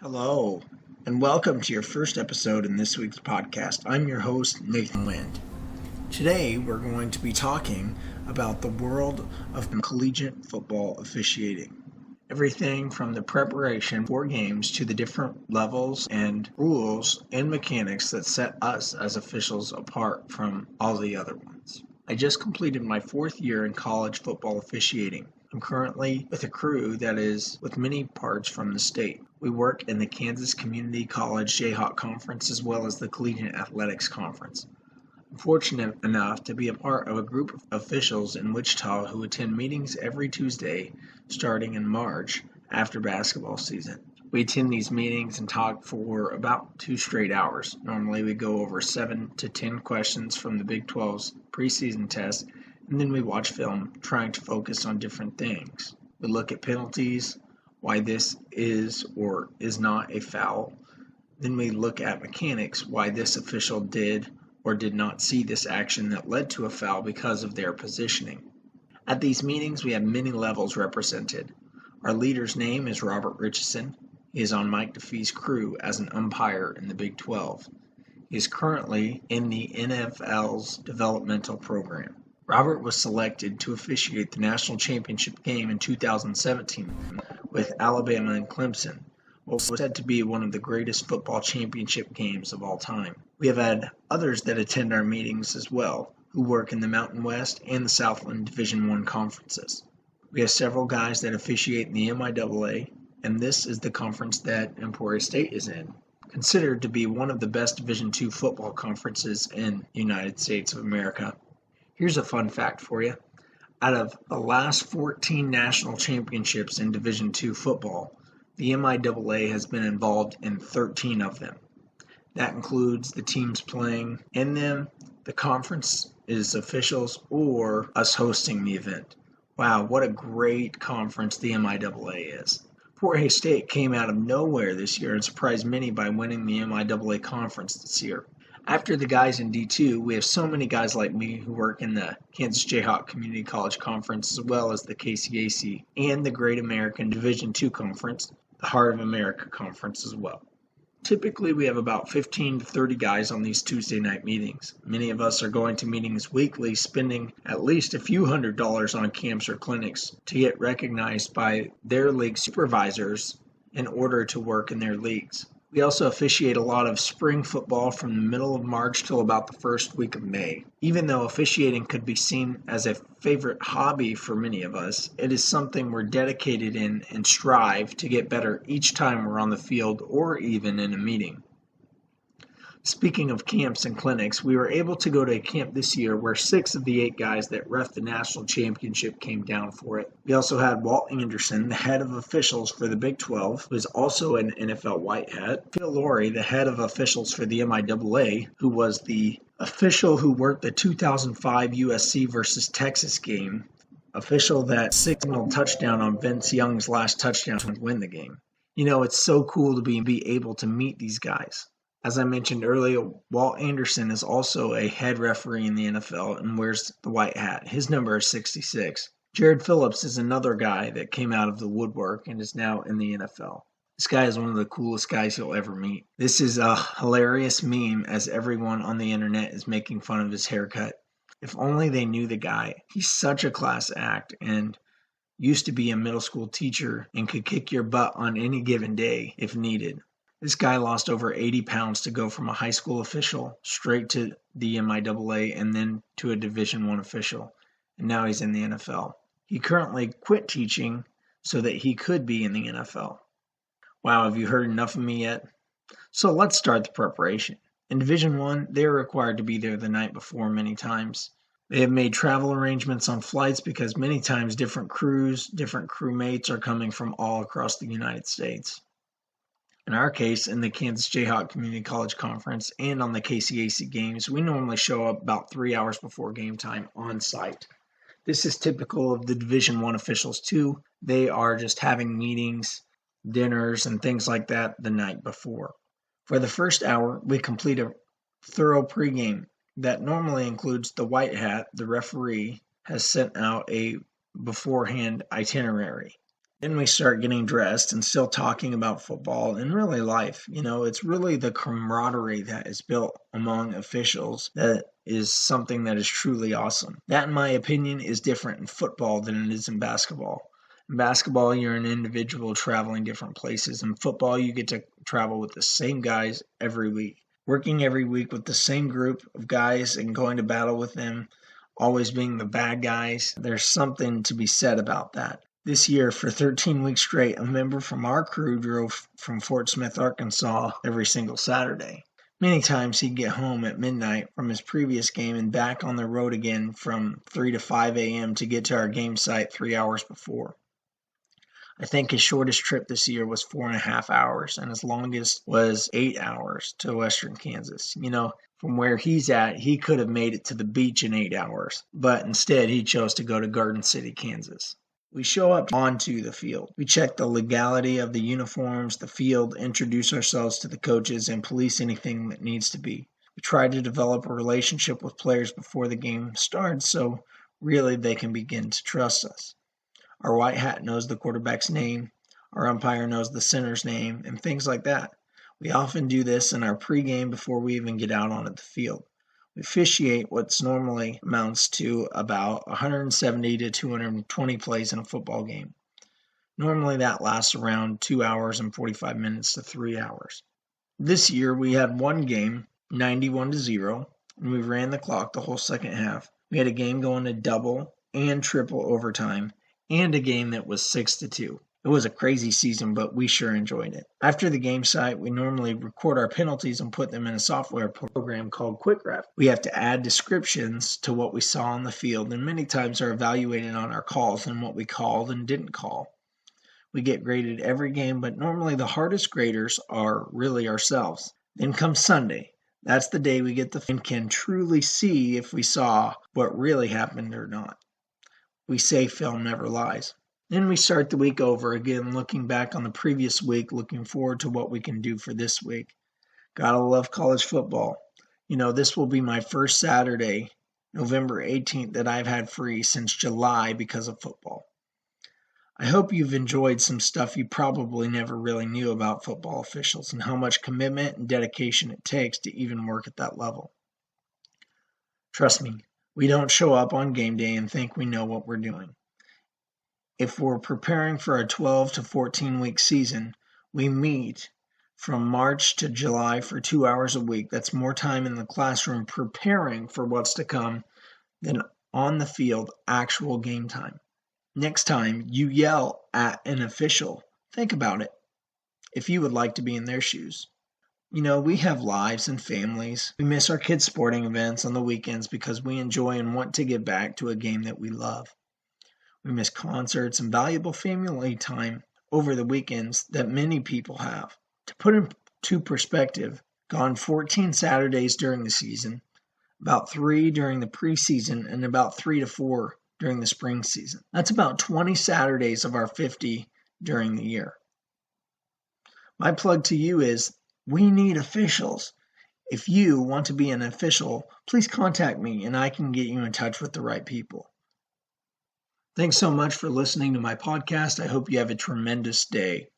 Hello, and welcome to your first episode in this week's podcast. I'm your host, Nathan Lind. Today, we're going to be talking about the world of collegiate football officiating. Everything from the preparation for games to the different levels and rules and mechanics that set us as officials apart from all the other ones. I just completed my 4th year in college football officiating. I'm currently with a crew that is with many parts from the state. We work in the Kansas Community College Jayhawk Conference as well as the Collegiate Athletics Conference. I'm fortunate enough to be a part of a group of officials in Wichita who attend meetings every Tuesday starting in March after basketball season. We attend these meetings and talk for about 2 straight hours. Normally we go over 7 to 10 questions from the Big 12's preseason test, and then we watch film trying to focus on different things. We look at penalties, why this is or is not a foul. Then we look at mechanics, why this official did or did not see this action that led to a foul because of their positioning. At these meetings, we have many levels represented. Our leader's name is Robert Richardson. He is on Mike DeFee's crew as an umpire in the Big 12. He is currently in the NFL's developmental program. Robert was selected to officiate the national championship game in 2017 with Alabama and Clemson, what was said to be one of the greatest football championship games of all time. We have had others that attend our meetings as well, who work in the Mountain West and the Southland Division I conferences. We have several guys that officiate in the MIAA, and this is the conference that Emporia State is in, considered to be one of the best Division II football conferences in the United States of America. Here's a fun fact for you. Out of the last 14 national championships in Division II football, the MIAA has been involved in 13 of them. That includes the teams playing in them, the conference is officials, or us hosting the event. Wow, what a great conference the MIAA is. Fort Hays State came out of nowhere this year and surprised many by winning the MIAA conference this year. After the guys in D2, we have so many guys like me who work in the Kansas Jayhawk Community College Conference as well as the KCAC and the Great American Division II Conference, the Heart of America Conference as well. Typically, we have about 15 to 30 guys on these Tuesday night meetings. Many of us are going to meetings weekly, spending at least a few $100s on camps or clinics to get recognized by their league supervisors in order to work in their leagues. We also officiate a lot of spring football from the middle of March till about the first week of May. Even though officiating could be seen as a favorite hobby for many of us, it is something we're dedicated in and strive to get better each time we're on the field or even in a meeting. Speaking of camps and clinics, we were able to go to a camp this year where 6 of the 8 guys that ref the national championship came down for it. We also had Walt Anderson, the head of officials for the Big 12, who is also an NFL white hat. Phil Laurie, the head of officials for the MIAA, who was the official who worked the 2005 USC versus Texas game, official that signaled touchdown on Vince Young's last touchdown to win the game. You know, it's so cool to be able to meet these guys. As I mentioned earlier, Walt Anderson is also a head referee in the NFL and wears the white hat. His number is 66. Jared Phillips is another guy that came out of the woodwork and is now in the NFL. This guy is one of the coolest guys you'll ever meet. This is a hilarious meme as everyone on the internet is making fun of his haircut. If only they knew the guy. He's such a class act and used to be a middle school teacher and could kick your butt on any given day if needed. This guy lost over 80 pounds to go from a high school official straight to the MIAA and then to a Division I official, and now he's in the NFL. He currently quit teaching so that he could be in the NFL. Wow, have you heard enough of me yet? So let's start the preparation. In Division I, they are required to be there the night before many times. They have made travel arrangements on flights because many times different crews, different crewmates are coming from all across the United States. In our case, in the Kansas Jayhawk Community College Conference and on the KCAC games, we normally show up about 3 hours before game time on site. This is typical of the Division I officials too. They are just having meetings, dinners, and things like that the night before. For the first hour, we complete a thorough pregame that normally includes the white hat. The referee has sent out a beforehand itinerary. Then we start getting dressed and still talking about football and really life. It's really the camaraderie that is built among officials that is something that is truly awesome. That, in my opinion, is different in football than it is in basketball. In basketball, you're an individual traveling different places. In football, you get to travel with the same guys every week, working every week with the same group of guys and going to battle with them, always being the bad guys. There's something to be said about that. This year, for 13 weeks straight, a member from our crew drove from Fort Smith, Arkansas every single Saturday. Many times he'd get home at midnight from his previous game and back on the road again from 3 to 5 a.m. to get to our game site 3 hours before. I think his shortest trip this year was 4.5 hours, and his longest was 8 hours to western Kansas. From where he's at, he could have made it to the beach in 8 hours, but instead he chose to go to Garden City, Kansas. We show up onto the field. We check the legality of the uniforms, the field, introduce ourselves to the coaches, and police anything that needs to be. We try to develop a relationship with players before the game starts so really they can begin to trust us. Our white hat knows the quarterback's name, our umpire knows the center's name, and things like that. We often do this in our pregame before we even get out onto the field. We officiate what's normally amounts to about 170 to 220 plays in a football game. Normally that lasts around 2 hours and 45 minutes to 3 hours. This year we had one game, 91-0, and we ran the clock the whole second half. We had a game going to double and triple overtime, and a game that was 6-2. It was a crazy season, but we sure enjoyed it. After the game site, we normally record our penalties and put them in a software program called QuickRef. We have to add descriptions to what we saw on the field, and many times are evaluated on our calls and what we called and didn't call. We get graded every game, but normally the hardest graders are really ourselves. Then comes Sunday. That's the day we get and can truly see if we saw what really happened or not. We say film never lies. Then we start the week over again, looking back on the previous week, looking forward to what we can do for this week. Gotta love college football. This will be my first Saturday, November 18th, that I've had free since July because of football. I hope you've enjoyed some stuff you probably never really knew about football officials and how much commitment and dedication it takes to even work at that level. Trust me, we don't show up on game day and think we know what we're doing. If we're preparing for a 12 to 14 week season, we meet from March to July for 2 hours a week. That's more time in the classroom preparing for what's to come than on the field actual game time. Next time you yell at an official, think about it. If you would like to be in their shoes. We have lives and families. We miss our kids' sporting events on the weekends because we enjoy and want to get back to a game that we love. We miss concerts and valuable family time over the weekends that many people have. To put into perspective, gone 14 Saturdays during the season, about 3 during the preseason, and about 3 to 4 during the spring season. That's about 20 Saturdays of our 50 during the year. My plug to you is we need officials. If you want to be an official, please contact me and I can get you in touch with the right people. Thanks so much for listening to my podcast. I hope you have a tremendous day.